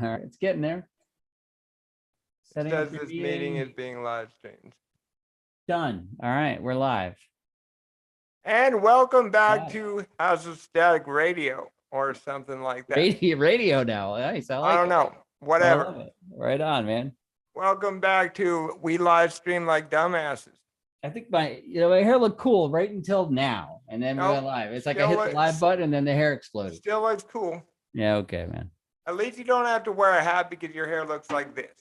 All right, it's getting there. It says this meeting is being live streamed. Done. All right, we're live. And welcome back to House of Static Radio or something like that. Radio now. Nice. I don't know. Whatever. I love it. Right on, man. Welcome back to We Live Stream Like Dumbasses. I think my hair looked cool right until now, and then we went live. It's like I hit the live button and then the hair exploded. Still looks cool. Yeah, okay, man. At least you don't have to wear a hat because your hair looks like this.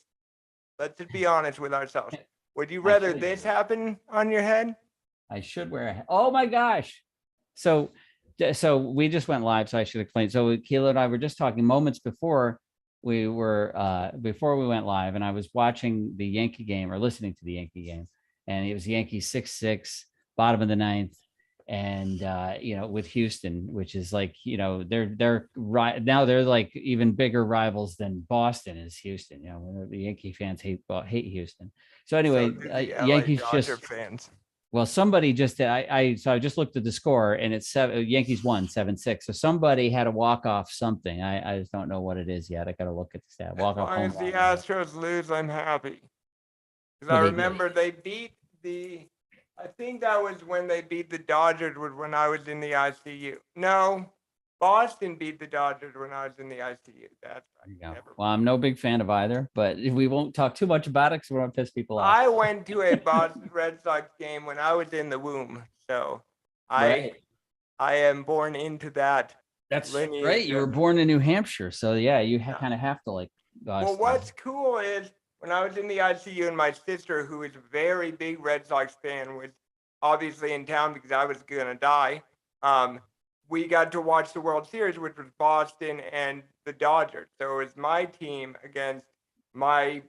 Let's just be honest with ourselves. Would you rather this happen on your head? I should wear a hat. Oh my gosh. So we just went live, so I should explain. So Keila and I were just talking moments before we went live, and I was watching the Yankee game or listening to the Yankee game, and it was Yankees 6-6, bottom of the ninth. And with Houston, which is like, they're right now, they're like even bigger rivals than Boston is Houston. The Yankee fans hate Houston. So anyway, Yankees just fans. Well, somebody just I just looked at the score, and it's Yankees won 7-6. So somebody had a walk off something. I just don't know what it is yet. I got to look at the stat. Walk off. As long as the Astros lose, I'm happy. Because I remember they beat I think that was when they beat the Dodgers, was when I was in the ICU. No, Boston beat the Dodgers when I was in the ICU. That's right. Well, I'm no big fan of either, but we won't talk too much about it because we don't piss people off. I went to a Boston Red Sox game when I was in the womb, so I am born into that. That's lineage. Right. You were born in New Hampshire, so yeah, you kind of have to like. Well, what's cool is, when I was in the ICU, and my sister, who is a very big Red Sox fan, was obviously in town because I was going to die, we got to watch the World Series, which was Boston and the Dodgers. So it was my team against my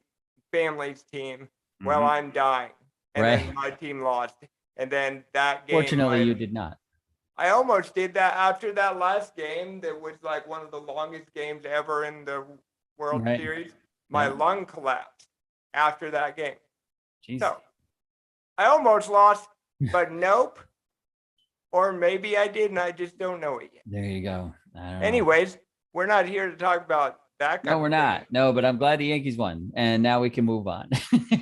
family's team while I'm dying. And then my team lost. And then that game... Fortunately, you did not. I almost did that after that last game that was like one of the longest games ever in the World Series. My lung collapsed after that game. Jeez. So I almost lost, but nope. Or maybe I did, and I just don't know it yet. There you go. Anyways, we're not here to talk about that. No, we're not. No, but I'm glad the Yankees won, and now we can move on.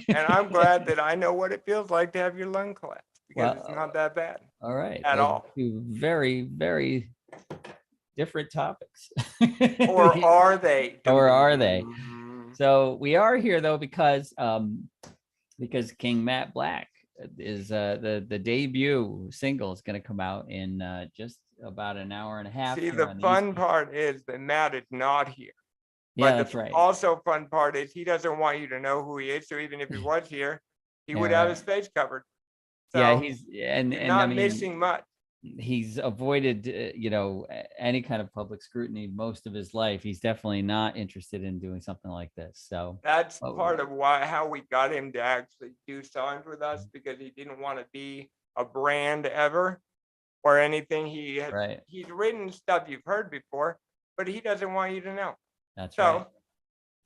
And I'm glad that I know what it feels like to have your lung collapse, because it's not that bad. All right. At all. Two very, very different topics. Or are they? Or are they? So we are here though because King Matt Black is the debut single is going to come out in just about an hour and a half. See, the fun part is that Matt is not here. Yeah, that's right. Also, fun part is he doesn't want you to know who he is. So even if he was here, he would have his face covered. So yeah, he's not missing much. He's avoided any kind of public scrutiny most of his life. He's definitely not interested in doing something like this. So that's part of how we got him to actually do songs with us, because he didn't want to be a brand ever or anything. He's written stuff you've heard before, but he doesn't want you to know. That's right. So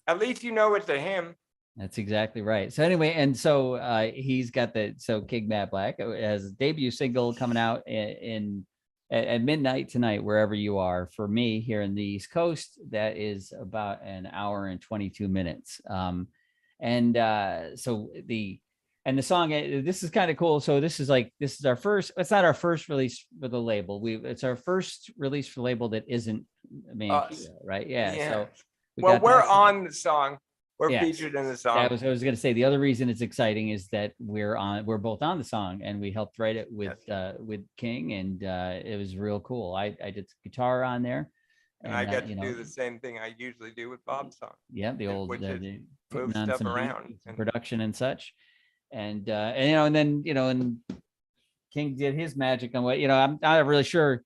at least you know it's a him. That's exactly right. So anyway, and so he's got King Matt Black has a debut single coming out at midnight tonight, wherever you are. For me here in the East Coast, that is about an hour and 22 minutes. So the song, this is kind of cool. So this is our first, it's not our first release for the label. It's our first release for the label that isn't Mankido, right? Yeah. So we're on the song. We're featured in the song. I was going to say, the other reason it's exciting is that we're both on the song, and we helped write it with King, and it was real cool. I did guitar on there, and I got to do the same thing I usually do with Bob's song. Yeah, the old move stuff around, production and such, and then King did his magic on what I'm not really sure.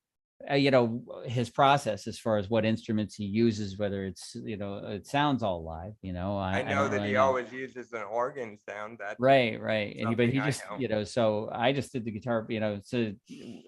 His process as far as what instruments he uses, whether it's it sounds all live. I know that he always uses an organ sound. That right, but he just so I just did the guitar. So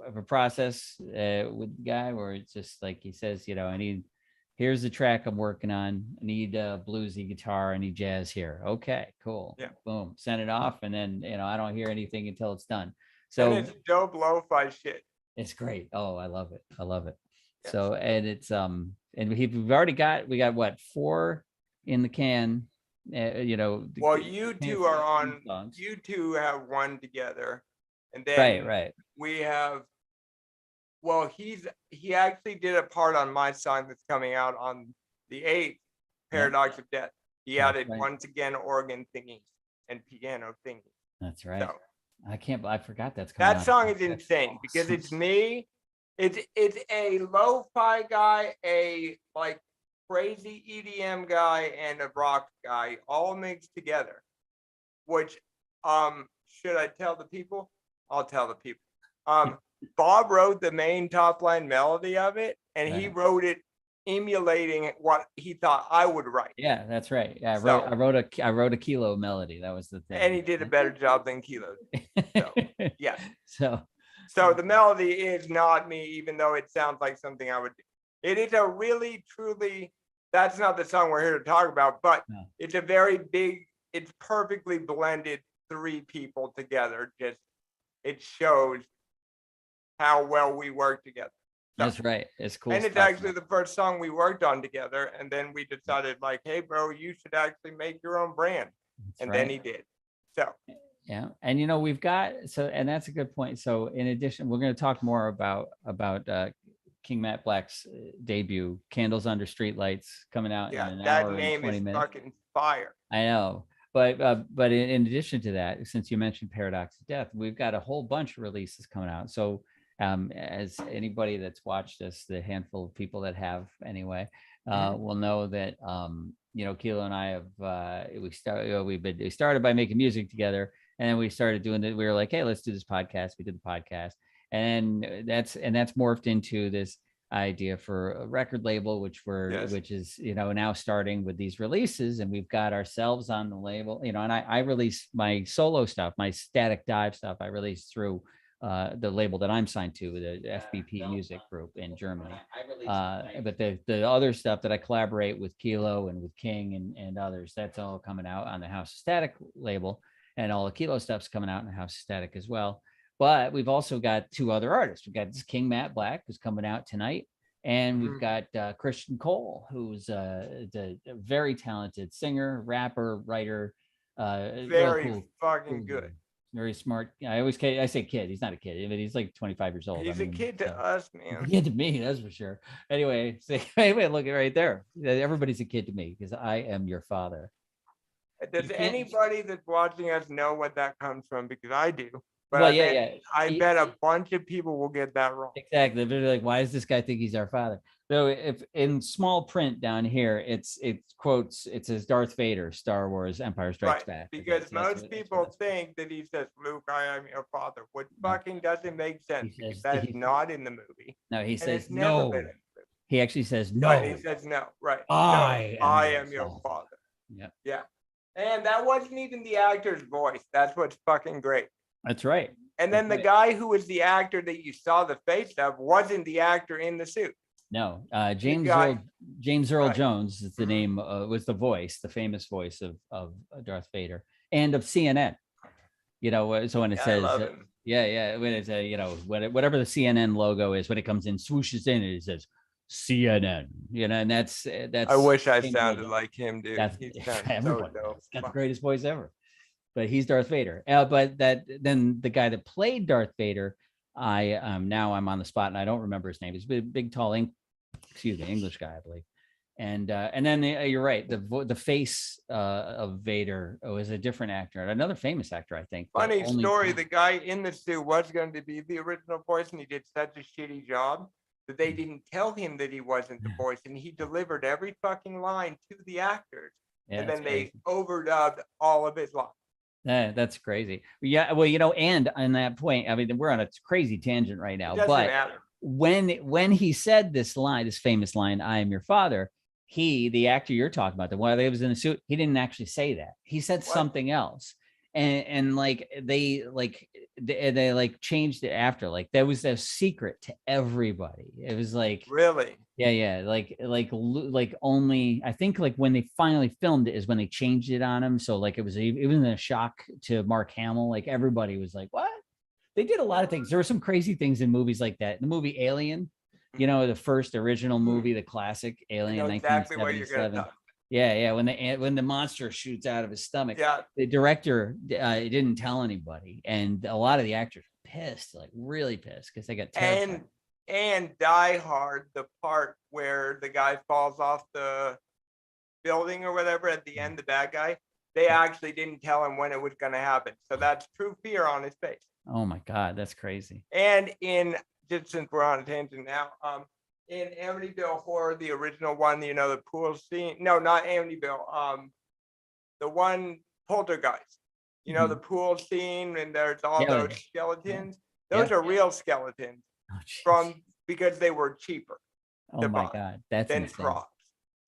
of a process with the guy where it's just like he says, here's the track I'm working on. I need a bluesy guitar. I need jazz here. Okay, cool. Yeah. Boom. Send it off, and then I don't hear anything until it's done. So and it's dope lo-fi shit. It's great. Oh, I love it. Yes. So, and it's and we got what, 4 in the can. Well, you two are on. songs. You two have one together, and then Right. we have. Well, he actually did a part on my song that's coming out on the 8th, Paradox of Death. He added once again organ thingies and piano thingies. That's right. So, I forgot that's coming that out. song is insane because it's me. It's a lo-fi guy, a like crazy EDM guy, and a rock guy all mixed together. Which should I tell the people? I'll tell the people. Bob wrote the main top line melody of it, and he wrote it emulating what he thought I would write. Yeah, that's right. Yeah, I wrote a Kilo melody. That was the thing. And he did a better job than Kilo. So, yeah. So the melody is not me, even though it sounds like something I would do. It is a really, truly, that's not the song we're here to talk about, but it's a very big, it's perfectly blended 3 people together. Just, it shows how well we work together. That's right. It's cool. And it's actually the first song we worked on together. And then we decided like, hey, bro, you should actually make your own brand. Then he did. So. Yeah. And, we've got, and that's a good point. So in addition, we're going to talk more about King Matt Black's debut, Candles Under Streetlights, coming out in an hour and 20 minutes. That name is fucking fire. I know. But in addition to that, since you mentioned Paradox of Death, we've got a whole bunch of releases coming out. So as anybody that's watched us, the handful of people that have anyway, will know that Kilo and I have we started by making music together, and then we started doing it. We were like, hey, let's do this podcast. We did the podcast, and that's morphed into this idea for a record label, which is now starting with these releases, and we've got ourselves on the label, and I release my solo stuff, my Static Dive stuff. I release through the label that I'm signed to, the FBP Music Group in Germany. But the other stuff that I collaborate with Kilo and with King and others, that's all coming out on the House of Static label, and all the Kilo stuff's coming out in the House of Static as well. But we've also got 2 other artists. We've got this King Matt Black, who's coming out tonight. And we've got Christian Cole, who's a very talented singer, rapper, writer. Very cool, fucking good. Very smart. I say kid. He's not a kid, but he's like 25 years old. He's a kid to us, man. A kid to me, that's for sure. Anyway, look at right there. Everybody's a kid to me because I am your father. Does anybody that's watching us know what that comes from? Because I do. But I bet a bunch of people will get that wrong. Exactly. They're like, why does this guy think he's our father? So if in small print down here, it says Darth Vader, Star Wars, Empire Strikes Back. Because most people think that he says, Luke, I am your father, which fucking doesn't make sense. That is not in the movie. No, he says no. He actually says no. Right, he says no. Right. I am your father. Yeah. Yeah. And that wasn't even the actor's voice. That's what's fucking great. That's right. And then the guy who was the actor that you saw the face of wasn't the actor in the suit. No, James Earl Jones is the name. Was the voice, the famous voice of Darth Vader and of CNN. So when it says, when it's whatever the CNN logo is, when it comes in, swooshes in, it says CNN. And that's. I wish I sounded like him, dude. Everyone got the greatest voice ever. But he's Darth Vader. But then the guy that played Darth Vader, now I'm on the spot and I don't remember his name. He's a big, tall, English guy, I believe. And then you're right. The face of Vader was a different actor, another famous actor, I think. Funny story. The guy in the suit was going to be the original voice, and he did such a shitty job that they didn't tell him that he wasn't the voice, and he delivered every fucking line to the actors, and then they overdubbed all of his lines. Yeah, that's crazy. Yeah, well, and on that point, I mean, we're on a crazy tangent right now. But when he said this famous line, "I am your father," the actor you're talking about, the one that was in the suit, he didn't actually say that. He said something else, and they changed it after. Like that was a secret to everybody. It was like really. Yeah. Like only, I think like when they finally filmed it is when they changed it on him. So like it was a shock to Mark Hamill. Like everybody was like, what? They did a lot of things. There were some crazy things in movies like that. The movie Alien, the first original movie, the classic Alien, 1977. Yeah. When the monster shoots out of his stomach, Yeah. the director didn't tell anybody, and a lot of the actors were pissed, like really pissed, because they got terrified. And Die Hard, the part where the guy falls off the building or whatever at the end, the bad guy, they actually didn't tell him when it was going to happen. So that's true fear on his face. Oh my God, that's crazy. And just since we're on a tangent now, in Amityville Horror, the original one, the pool scene. No, not Amityville. The one Poltergeist. The pool scene, and there's all those skeletons. Those are real skeletons because they were cheaper. Oh my God, that's than insane. props.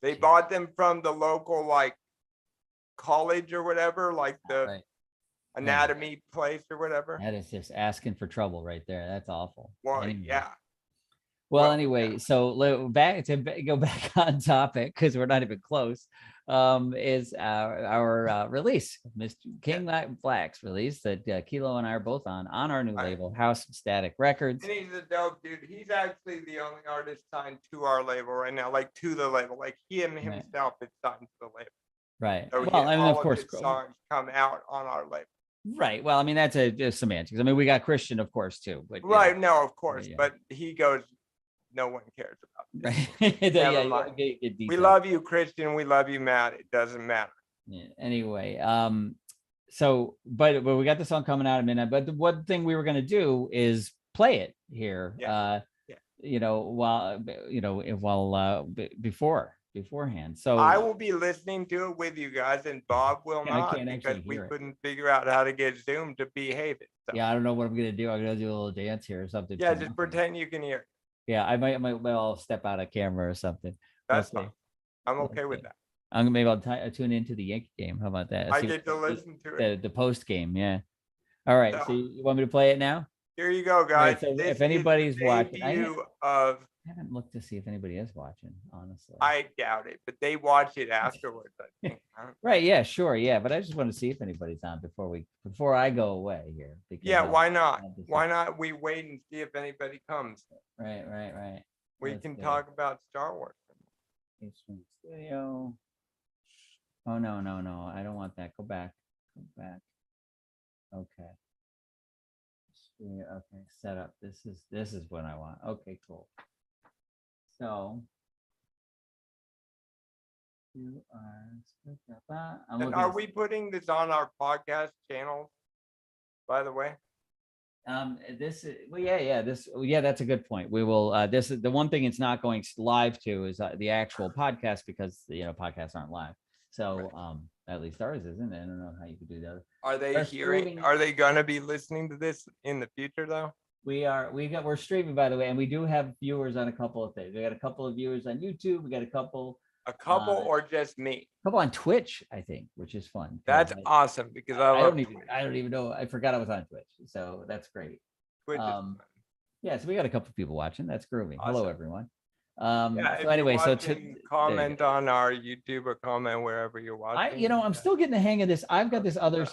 They bought them from the local college or whatever, the anatomy place or whatever. That is just asking for trouble right there. That's awful. Well, anyway. yeah. Well, anyway, so go back on topic, because we're not even close. Is our release, Mr. King Matt Black's release that Kilo and I are both on our new label, House of Static Records. And he's a dope dude. He's actually the only artist signed to our label right now, to the label. He and himself is signed to the label. Right. So well, I mean, of course, songs come out on our label. Right. Well, I mean, that's a semantics. I mean, we got Christian, of course, too. But right. No, of course. Yeah. But he goes, no one cares about this. We love you, Christian. We love you, Matt. It doesn't matter. Yeah. Anyway, so but we got the song coming out in a minute. But the one thing we were going to do is play it here. Yeah. Beforehand. So I will be listening to it with you guys, and Bob will not, because we couldn't figure out how to get Zoom to behave it. So. Yeah, I don't know what I'm going to do. I'm going to do a little dance here or something. Yeah, just pretend you can hear. Yeah, I might well step out of camera or something. That's fine. I'm okay with that. I'll tune into the Yankee game. How about that? I get to listen to it. The post game, yeah. All right. So you want me to play it now? Here you go, guys. Right, so if anybody's watching, I haven't looked to see if anybody is watching, honestly. I doubt it, but they watch it afterwards, I think. Right, yeah, sure, yeah. But I just want to see if anybody's on before I go away here. Yeah, why not? Why not we wait and see if anybody comes? Right. We can talk about Star Wars. Studio. Oh no. I don't want that. Go back. Okay. Okay, set up. This is what I want. Okay, cool. So you are. Are we putting this on our podcast channel, by the way? This is that's a good point. We will. This is the one thing it's not going live to is the actual podcast, because podcasts aren't live. So at least ours isn't. I don't know how you could do that. Are they gonna be listening to this in the future though? We're streaming, by the way, and we do have viewers on a couple of things. We got a couple of viewers on YouTube. We got a couple or just me? A couple on Twitch, I think, which is fun. That's awesome, because I don't even know. I forgot I was on Twitch, so that's great. Twitch yeah, so we got a couple of people watching. That's groovy. Awesome. Hello, everyone. So anyway, comment on our YouTube or comment wherever you're watching. I'm still getting the hang of this. I've got this other,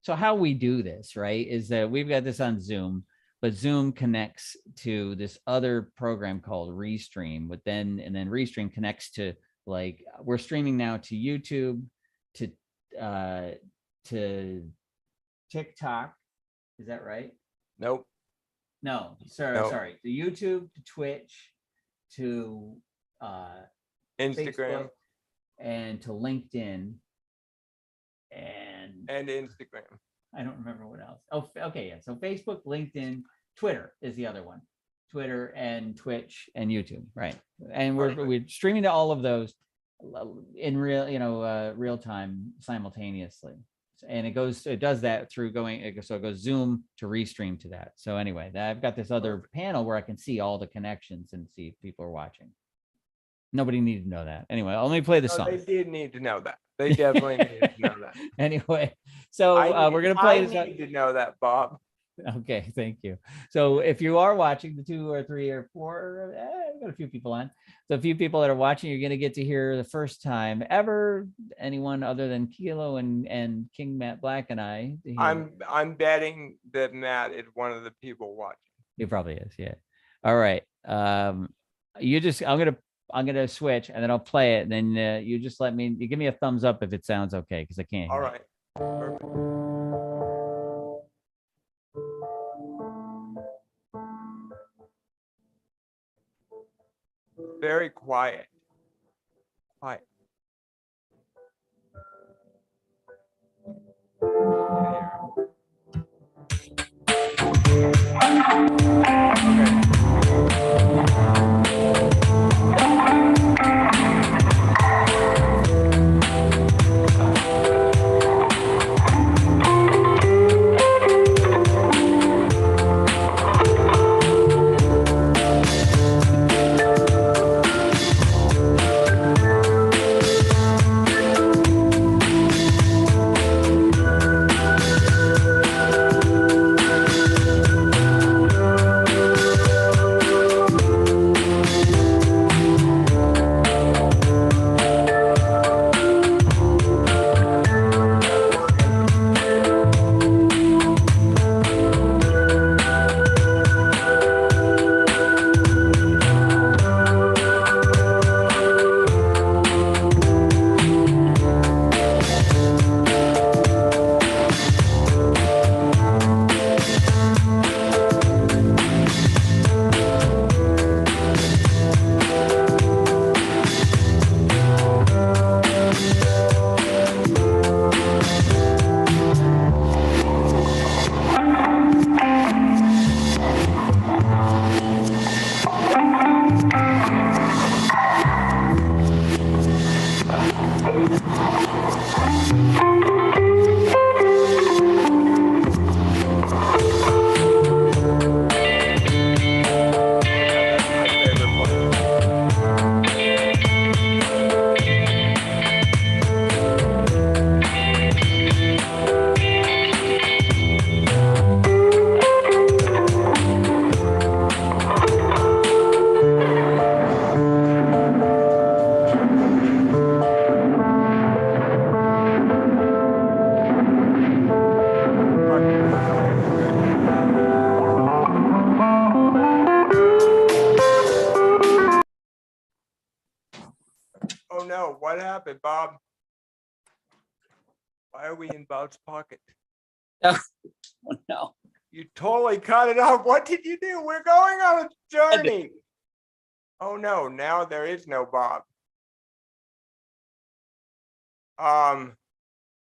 so how we do this, right, is that we've got this on Zoom, but Zoom connects to this other program called Restream, and then Restream connects to, we're streaming now to YouTube, to TikTok. Is that right? Nope. No, sorry. To YouTube, to Twitch, to Instagram, Facebook, and to LinkedIn, and Instagram. I don't remember what else. Oh, okay, yeah. So Facebook, LinkedIn, Twitter is the other one. Twitter and Twitch and YouTube, right? And we're streaming to all of those in real time simultaneously. And it does that through it goes Zoom to Restream to that. So anyway, I've got this other panel where I can see all the connections and see if people are watching. Nobody needed to know that. Anyway, let me play the song. They did need to know that. They definitely needed to know that. Anyway, so we're going to play this. I need to know that, Bob. Okay, thank you. So if you are watching, the 2 or 3 or 4, we've got a few people on. So a few people that are watching, you're going to get to hear the first time ever anyone other than Kilo and King Matt Black and I. I'm betting that Matt is one of the people watching. He probably is, yeah. All right. I'm gonna switch and then I'll play it. And then you just you give me a thumbs up if it sounds okay, because I can't All hear. right. Perfect. Very quiet. Quiet. Oh no, what happened, Bob? Why are we in Bob's pocket? Oh, no. You totally cut it off. What did you do? We're going on a journey. Oh no, now there is no Bob.